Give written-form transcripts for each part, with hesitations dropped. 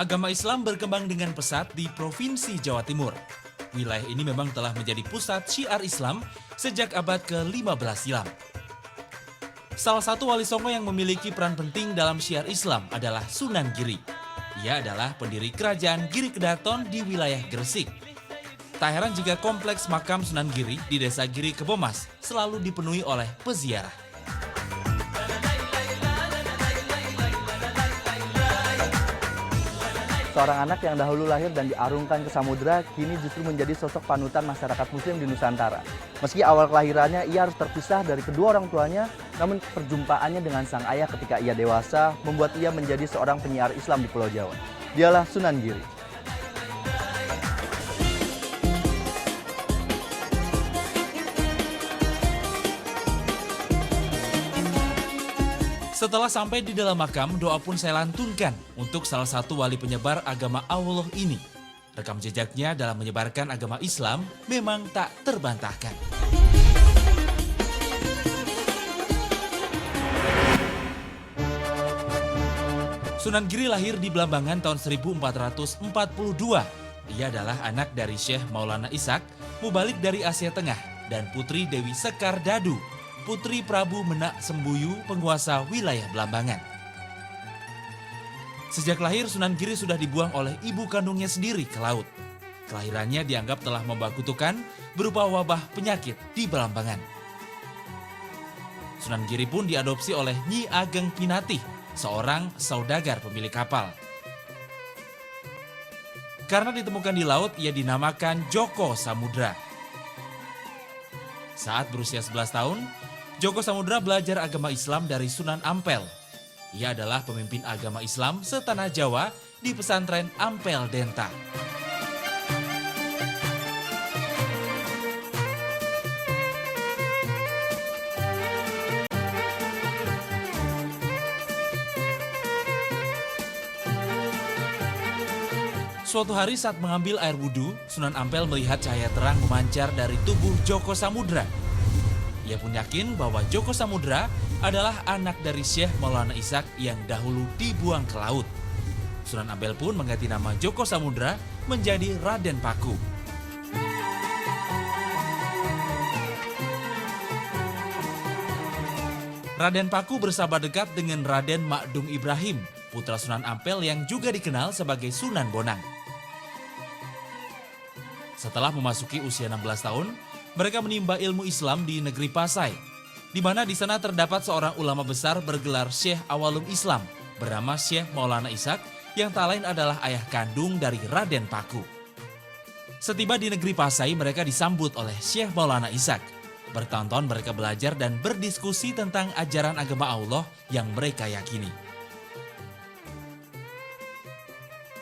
Agama Islam berkembang dengan pesat di Provinsi Jawa Timur. Wilayah ini memang telah menjadi pusat syiar Islam sejak abad ke-15 silam. Salah satu wali songo yang memiliki peran penting dalam syiar Islam adalah Sunan Giri. Ia adalah pendiri kerajaan Giri Kedaton di wilayah Gresik. Tak heran jika kompleks makam Sunan Giri di desa Giri Kebomas selalu dipenuhi oleh peziarah. Seorang anak yang dahulu lahir dan diarungkan ke samudera, kini justru menjadi sosok panutan masyarakat muslim di Nusantara. Meski awal kelahirannya ia harus terpisah dari kedua orang tuanya, namun perjumpaannya dengan sang ayah ketika ia dewasa membuat ia menjadi seorang penyiar Islam di Pulau Jawa. Dialah Sunan Giri. Setelah sampai di dalam makam, doa pun saya lantunkan untuk salah satu wali penyebar agama Allah ini. Rekam jejaknya dalam menyebarkan agama Islam memang tak terbantahkan. Sunan Giri lahir di Blambangan tahun 1442. Ia adalah anak dari Syekh Maulana Ishak, mubalik dari Asia Tengah, dan putri Dewi Sekar Dadu, putri Prabu Menak Sembuyu, penguasa wilayah Blambangan. Sejak lahir, Sunan Giri sudah dibuang oleh ibu kandungnya sendiri ke laut. Kelahirannya dianggap telah membawa kutukan berupa wabah penyakit di Blambangan. Sunan Giri pun diadopsi oleh Nyi Ageng Pinatih, seorang saudagar pemilik kapal. Karena ditemukan di laut, ia dinamakan Joko Samudra. Saat berusia 11 tahun, Joko Samudra belajar agama Islam dari Sunan Ampel. Ia adalah pemimpin agama Islam setanah Jawa di pesantren Ampel Denta. Suatu hari saat mengambil air wudhu, Sunan Ampel melihat cahaya terang memancar dari tubuh Joko Samudra. Ia pun yakin bahwa Joko Samudra adalah anak dari Syekh Maulana Ishak yang dahulu dibuang ke laut. Sunan Ampel pun mengganti nama Joko Samudra menjadi Raden Paku. Raden Paku bersahabat dekat dengan Raden Makdum Ibrahim, putra Sunan Ampel yang juga dikenal sebagai Sunan Bonang. Setelah memasuki usia 16 tahun, mereka menimba ilmu Islam di negeri Pasai, di mana di sana terdapat seorang ulama besar bergelar Syekh Awalum Islam bernama Syekh Maulana Ishak yang tak lain adalah ayah kandung dari Raden Paku. Setiba di negeri Pasai, mereka disambut oleh Syekh Maulana Ishak. Bertahun-tahun mereka belajar dan berdiskusi tentang ajaran agama Allah yang mereka yakini.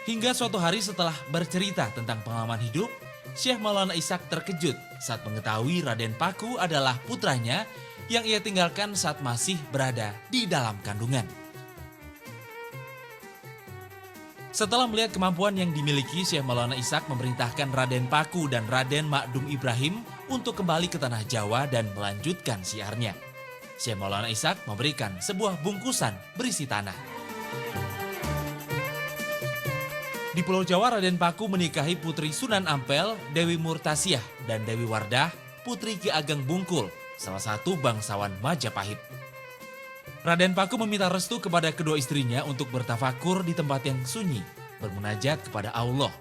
Hingga suatu hari setelah bercerita tentang pengalaman hidup, Syekh Maulana Ishak terkejut saat mengetahui Raden Paku adalah putranya yang ia tinggalkan saat masih berada di dalam kandungan. Setelah melihat kemampuan yang dimiliki, Syekh Maulana Ishak memerintahkan Raden Paku dan Raden Makdum Ibrahim untuk kembali ke tanah Jawa dan melanjutkan syiarnya. Syekh Maulana Ishak memberikan sebuah bungkusan berisi tanah. Di Pulau Jawa, Raden Paku menikahi putri Sunan Ampel, Dewi Murtasiah, dan Dewi Wardah, putri Ki Ageng Bungkul, salah satu bangsawan Majapahit. Raden Paku meminta restu kepada kedua istrinya untuk bertafakur di tempat yang sunyi, bermunajat kepada Allah.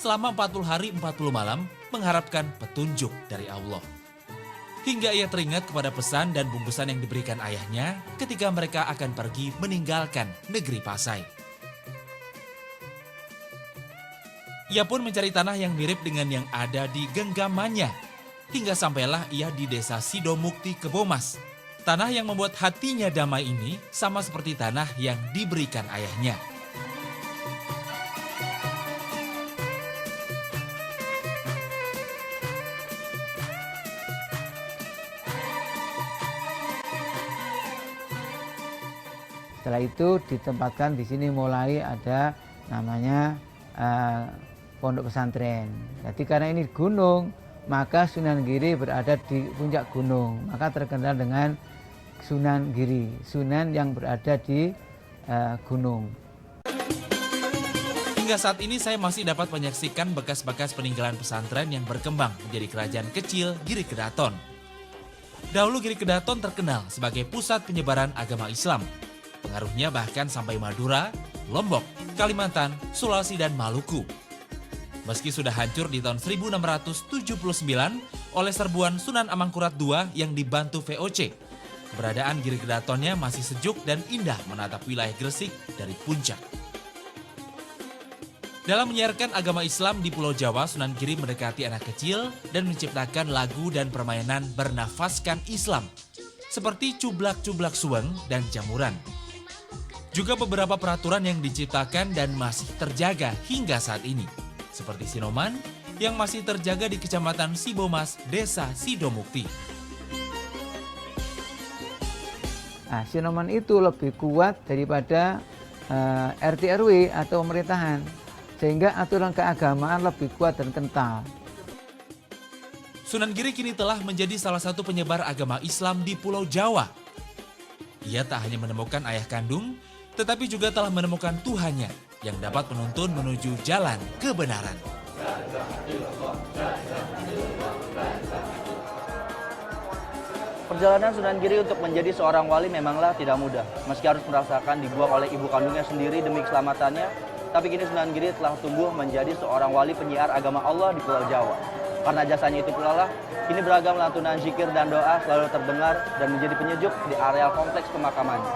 Selama 40 hari 40 malam, mengharapkan petunjuk dari Allah. Hingga ia teringat kepada pesan dan bungkusan yang diberikan ayahnya ketika mereka akan pergi meninggalkan negeri Pasai. Ia pun mencari tanah yang mirip dengan yang ada di genggamannya. Hingga sampailah ia di desa Sidomukti Kebomas. Tanah yang membuat hatinya damai ini sama seperti tanah yang diberikan ayahnya. Setelah itu ditempatkan di sini mulai ada namanya pondok pesantren. Jadi karena ini gunung, maka Sunan Giri berada di puncak gunung, maka terkenal dengan Sunan Giri, Sunan yang berada di gunung. Hingga saat ini saya masih dapat menyaksikan bekas-bekas peninggalan pesantren yang berkembang menjadi kerajaan kecil Giri Kedaton. Dahulu Giri Kedaton terkenal sebagai pusat penyebaran agama Islam. Pengaruhnya bahkan sampai Madura, Lombok, Kalimantan, Sulawesi, dan Maluku. Meski sudah hancur di tahun 1679 oleh serbuan Sunan Amangkurat II yang dibantu VOC, keberadaan Giri Kedatonnya masih sejuk dan indah menatap wilayah Gresik dari puncak. Dalam menyiarkan agama Islam di Pulau Jawa, Sunan Giri mendekati anak kecil dan menciptakan lagu dan permainan bernafaskan Islam, seperti cublak-cublak suweng dan jamuran. Juga beberapa peraturan yang diciptakan dan masih terjaga hingga saat ini, seperti Sinoman yang masih terjaga di Kecamatan Sibomas, Desa Sidomukti. Nah, Sinoman itu lebih kuat daripada RT RW atau pemerintahan, sehingga aturan keagamaan lebih kuat dan kental. Sunan Giri kini telah menjadi salah satu penyebar agama Islam di Pulau Jawa. Ia tak hanya menemukan ayah kandung, tetapi juga telah menemukan Tuhannya yang dapat menuntun menuju jalan kebenaran. Perjalanan Sunan Giri untuk menjadi seorang wali memanglah tidak mudah. Meski harus merasakan dibuang oleh ibu kandungnya sendiri demi keselamatannya, tapi kini Sunan Giri telah tumbuh menjadi seorang wali penyiar agama Allah di Pulau Jawa. Karena jasanya itu pula lah, kini beragam lantunan zikir dan doa selalu terdengar dan menjadi penyejuk di areal kompleks pemakamannya.